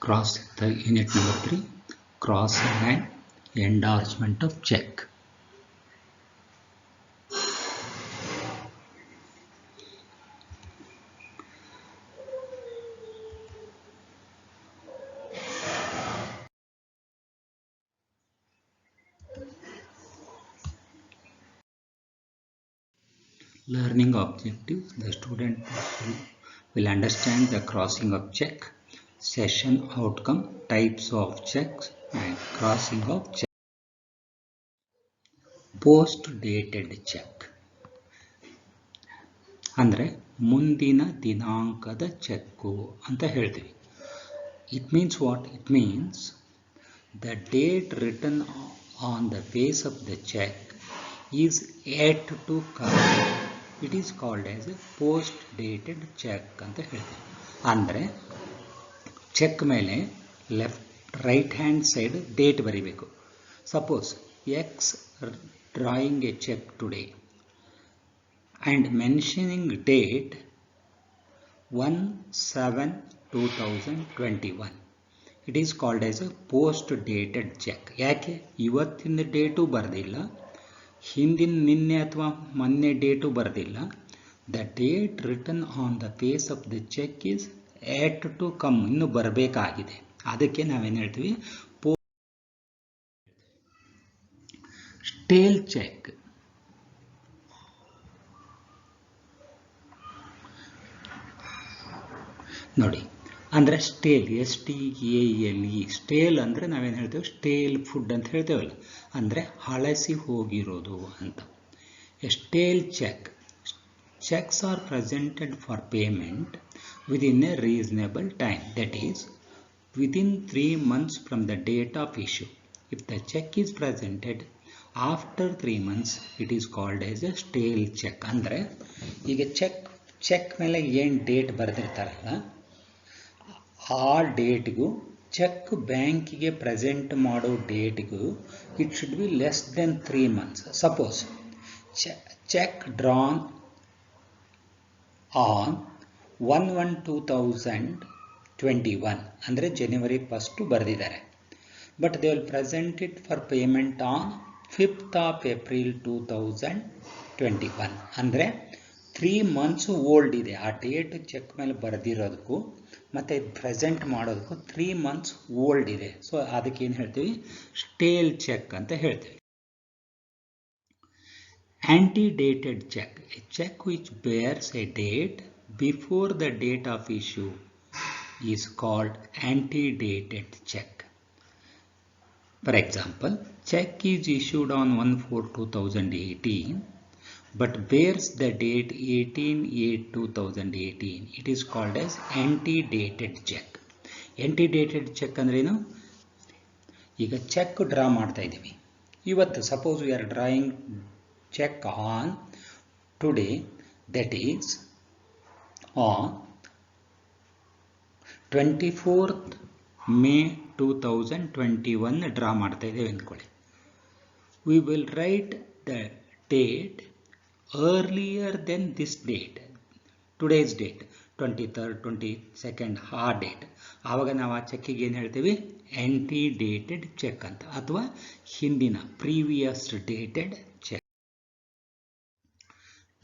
Cross the unit number 3, crossing and endorsement of check. Learning objective: the student will understand the crossing of check, session outcome, types of checks and crossing of check. Post dated check ಅಂದರೆ ಮುಂದಿನ ದಿನಾಂಕದ cheque ಅಂತ ಹೇಳ್ತೀವಿ. It means what? It means the date written on the face of the check is yet to come. It is called as a post dated check ಅಂತ ಹೇಳ್ತೀವಿ. ಅಂದರೆ cheque ಮೇಲೆ right hand side date ಬರೀಬೇಕು. Suppose X drawing a cheque today and mentioning date 1/7/2021. It is called as a post dated check. ಯಾಕೆ ಇವತ್ತಿನ date ಬರೆದಿಲ್ಲ, ಹಿಂದಿನ ನಿನ್ನೆ ಅಥವಾ ಮೊನ್ನೆ ಡೇಟು ಬರೆದಿಲ್ಲ. The date written on the face of the cheque is yet to come, ಇನ್ನು ಬರಬೇಕಾಗಿದೆ. ಅದಕ್ಕೆ ನಾವೇನು ಹೇಳ್ತೀವಿ? Stale cheque. ನೋಡಿ, ಅಂದರೆ ಸ್ಟೇಲ್, STALE, ಸ್ಟೇಲ್ ಅಂದರೆ ನಾವೇನು ಹೇಳ್ತೇವೆ? ಸ್ಟೇಲ್ ಫುಡ್ ಅಂತ ಹೇಳ್ತೇವಲ್ಲ, ಅಂದರೆ ಹಳಸಿ ಹೋಗಿರೋದು ಅಂತ. A stale cheque. Cheques are presented for payment within a reasonable time, that is within 3 months from the date of issue. If the cheque is presented after 3 months, it is called as a stale cheque. ಅಂದರೆ ಈಗ check ಮೇಲೆ ಏನು date ಬರೆದಿರ್ತಾರಲ್ಲ, ಆ ಡೇಟ್ಗೂ check ಬ್ಯಾಂಕಿಗೆ present ಮಾಡೋ ಡೇಟ್ಗೂ it should be less than 3 months. Suppose cheque drawn on 1/1/2021 ಅಂದರೆ January 1st ಬರೆದಿದ್ದಾರೆ. But they will present it for payment on 5th of April 2021. ಅಂದರೆ 3 months ಓಲ್ಡ್ ಇದೆ ಆ ಡೇಟ್ ಚೆಕ್ ಮೇಲೆ ಬರೆದಿರೋದಕ್ಕೂ ಮತ್ತು ಇದು ಪ್ರೆಸೆಂಟ್ ಮಾಡೋದಕ್ಕೂ 3 months ಓಲ್ಡ್ ಇದೆ. ಸೊ ಅದಕ್ಕೆ ಏನು ಹೇಳ್ತೀವಿ? ಸ್ಟೇಲ್ ಚೆಕ್ ಅಂತ ಹೇಳ್ತೀವಿ. Antedated cheque. A cheque which bears a date before the date of issue is called antedated cheque. For example, check is issued on 1/4/2018 but bears the date 18/8/2018. It is called as antedated check. Antedated check ಅಂದ್ರೇನು? ಈಗ check draw ಮಾಡ್ತಾ ಇದ್ದೀವಿ ಇವತ್ತು. Suppose we are drawing cheque on today, that is on 24th May 2021 draw ಮಾಡ್ತಾ ಇದ್ದೇವೆ ಅಂದ್ಕೊಳ್ಳಿ. We will write the date earlier than this date, today's date, 23rd, 22nd, ಆ date. ಆವಾಗ ನಾವು ಆ ಚೆಕ್ಕಿಗೆ ಏನು ಹೇಳ್ತೀವಿ? ಆಂಟಿಡೇಟೆಡ್ ಚೆಕ್ ಅಂತ, ಅಥವಾ ಹಿಂದಿನ previous dated cheque.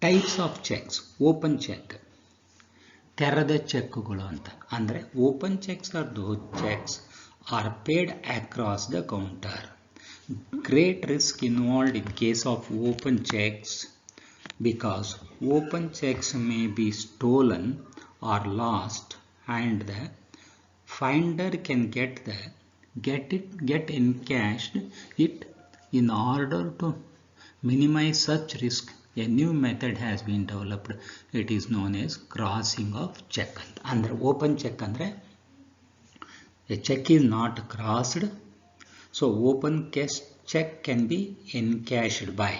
Types of cheques. Open cheque, ತೆರೆದ ಚೆಕ್ಗಳು ಅಂತ. ಅಂದರೆ open cheques are those cheques are paid across the counter. Great risk involved in case of open cheques because open checks may be stolen or lost and the finder can get encashed it. In order to minimize such risk, a new method has been developed. It is known as crossing of check. Andre open check andre a check is not crossed, so open check can be encashed by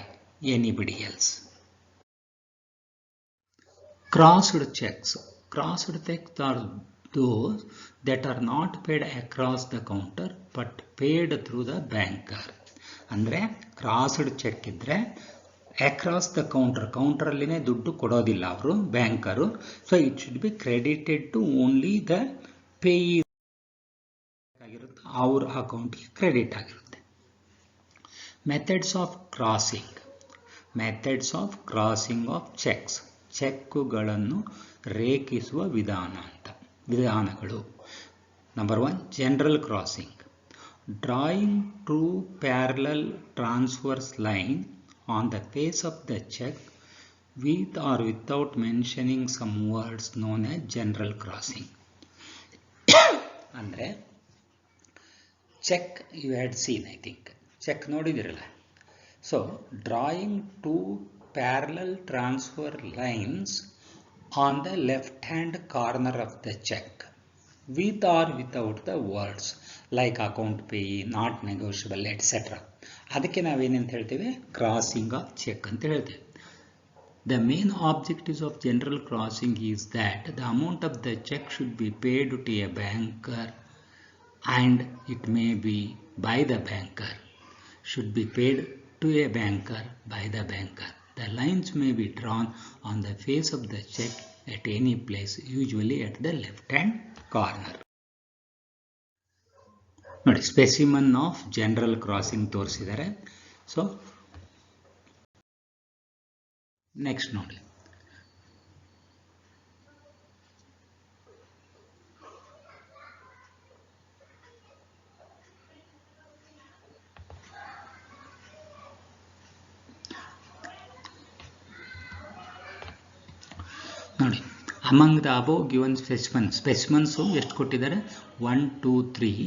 anybody else. Crossed checks. Crossed checks are those that are not paid across the counter but paid through the banker. ಅಂದರೆ crossed cheque ಇದ್ದರೆ across the ಕೌಂಟರಲ್ಲಿನೇ ದುಡ್ಡು ಕೊಡೋದಿಲ್ಲ ಅವರು, banker. So it should be credited to only the payee ಆಗಿರುತ್ತೋ ಅವ್ರ ಅಕೌಂಟ್ಗೆ credit ಆಗಿರುತ್ತೆ. Methods of crossing of cheques, ಚೆಕ್ಕುಗಳನ್ನು ರೇಖಿಸುವ ವಿಧಾನಗಳು. Number 1, general crossing. Drawing two parallel transverse lines on the face of the check with or without mentioning some words known as general crossing. ಅಂದರೆ cheque you had seen, I think cheque ನೋಡಿದಿರಲ್ಲ. So drawing two parallel transfer lines on the left hand corner of the cheque with or without the words like account payee, not negotiable, etc. ಅದಕ್ಕೆ ನಾವೇನಂತ ಹೇಳ್ತೇವೆ, crossing of check ಅಂತ ಹೇಳ್ತೇವೆ. The main objectives of general crossing is that the amount of the check should be paid to a banker and it may be by the banker. Should be paid to a banker by the banker. The lines may be drawn on the face of the check at any place, usually at the left hand corner. ನೋಡಿ, specimen of general crossing ತೋರಿಸಿದ್ದಾರೆ. So next ನೋಡಿ, among the above given specimens ಎಷ್ಟು ಕೊಟ್ಟಿದ್ದಾರೆ, 1 2 3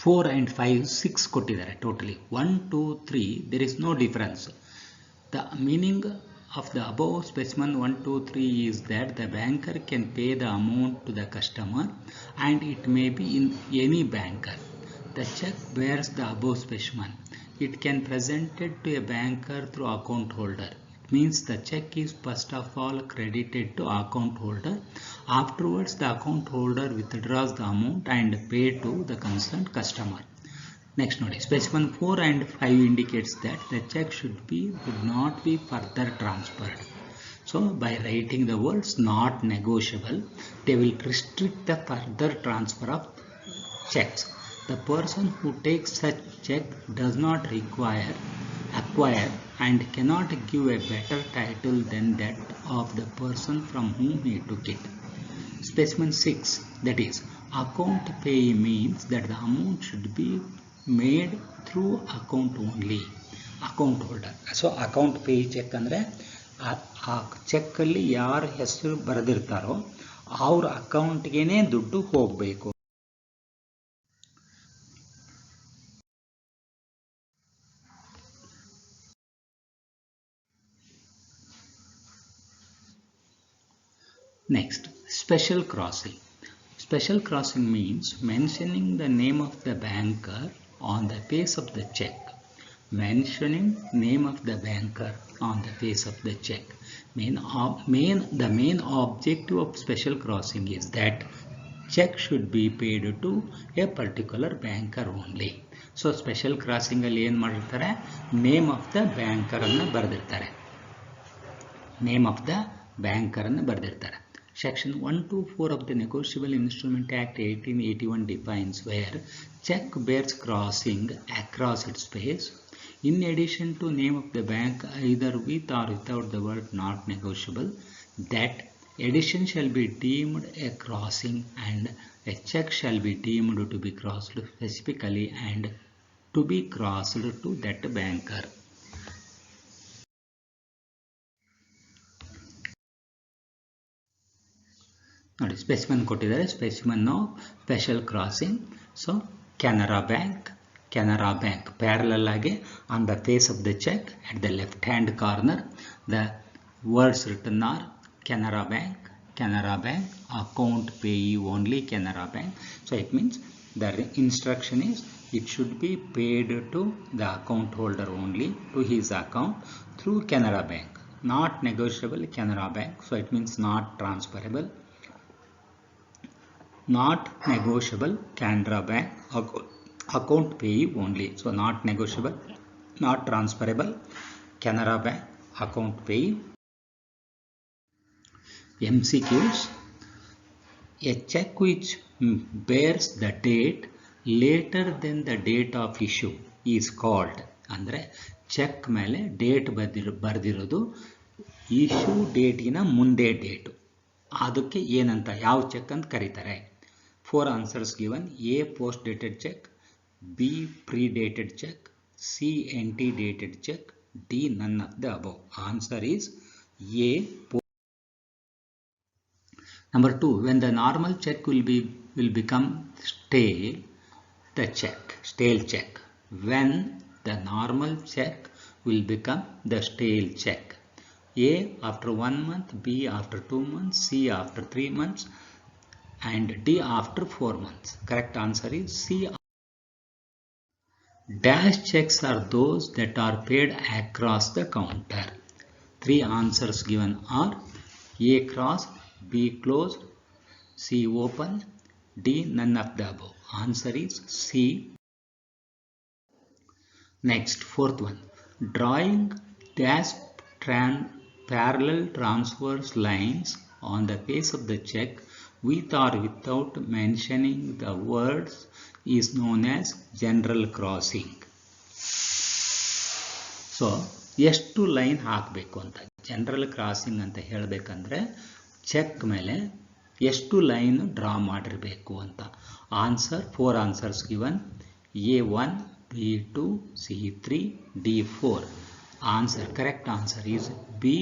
4 and 5 6 ಕೊಟ್ಟಿದ್ದಾರೆ. Totally 1 2 3 there is no difference. The meaning of the above specimen 1 2 3 is that the banker can pay the amount to the customer and it may be in any banker. The check bears the above specimen. It can presented to a banker through account holder. Means the check is first of all credited to account holder. Afterwards the account holder withdraws the amount and pay to the concerned customer. Next note, specimen 4 and 5 indicates that the check would not be further transferred. So by writing the words not negotiable, they will restrict the further transfer of checks. The person who takes such check does not acquire and cannot give a better title than that of the person from whom he took it. Specimen 6, that is, account payee means that the amount should be made through account only, account holder. So account payee check ಅಂದರೆ ಆ ಚೆಕ್ಕಲ್ಲಿ ಯಾರ ಹೆಸರು ಬರೆದಿರ್ತಾರೋ ಅವ್ರ ಅಕೌಂಟ್ಗೇನೆ ದುಡ್ಡು ಹೋಗಬೇಕು. Next, special crossing. Special crossing means mentioning the name of the banker on the face of the check. Mentioning name of the banker on the face of the check. The main objective of special crossing is that check should be paid to a particular banker only. So special crossing ಅಲ್ಲಿ ಏನು ಮಾಡಿರ್ತಾರೆ, name of the banker ಅನ್ನು ಬರೆದಿರ್ತಾರೆ. Name of the banker ಅನ್ನು ಬರೆದಿರ್ತಾರೆ. Section 124 of the Negotiable Instrument Act 1881 defines where check bears crossing across its face. In addition to name of the bank either with or without the word not negotiable, that addition shall be deemed a crossing and a check shall be deemed to be crossed specifically and to be crossed to that banker. ನೋಡಿ, specimen ಕೊಟ್ಟಿದ್ದಾರೆ. Specimen of special crossing. So Canara bank parallel ಆಗಿ on the face of the cheque at the left hand corner the words written are Canara bank, account payee only Canara bank. So it means the instruction is it should be paid to the account holder only to his account through Canara Bank. Not negotiable Canara Bank. So it means not transferable. Not negotiable Canara Bank account payee only. So not negotiable, not transferable Canara Bank account payee. MCQs. A check which bears the date later than the date of issue is called. ಅಂದರೆ cheque ಮೇಲೆ date ಬರೆದಿರೋದು issue ಡೇಟಿನ ಮುಂದೆ date, ಅದಕ್ಕೆ ಏನಂತ ಯಾವ cheque ಅಂತ ಕರೀತಾರೆ? 4 answers given. A post dated cheque, B pre dated cheque, C empty dated cheque, D none of the above. Answer is A. Number 2, when the normal check will become stale check. When the normal check will become the stale check. A after 1 month, B after 2 months, C after 3 months, and D after 4 months. Correct answer is C. Dash checks are those that are paid across the counter. 3 answers given are A cross, B closed, C open, D none of the above. Answer is C. Next, 4th one. Drawing dash parallel transverse lines on the face of the check with or without mentioning the words is known as general crossing. So, ಎಷ್ಟು line ಹಾಕಬೇಕು ಅಂತ general crossing ಅಂತ ಹೇಳಬೇಕಂದ್ರೆ check ಮೇಲೆ ಎಷ್ಟು line draw ಮಾಡಿರಬೇಕು ಅಂತ. Answer 4 answers given. A1, B2, C3, D4. Answer, correct answer is B.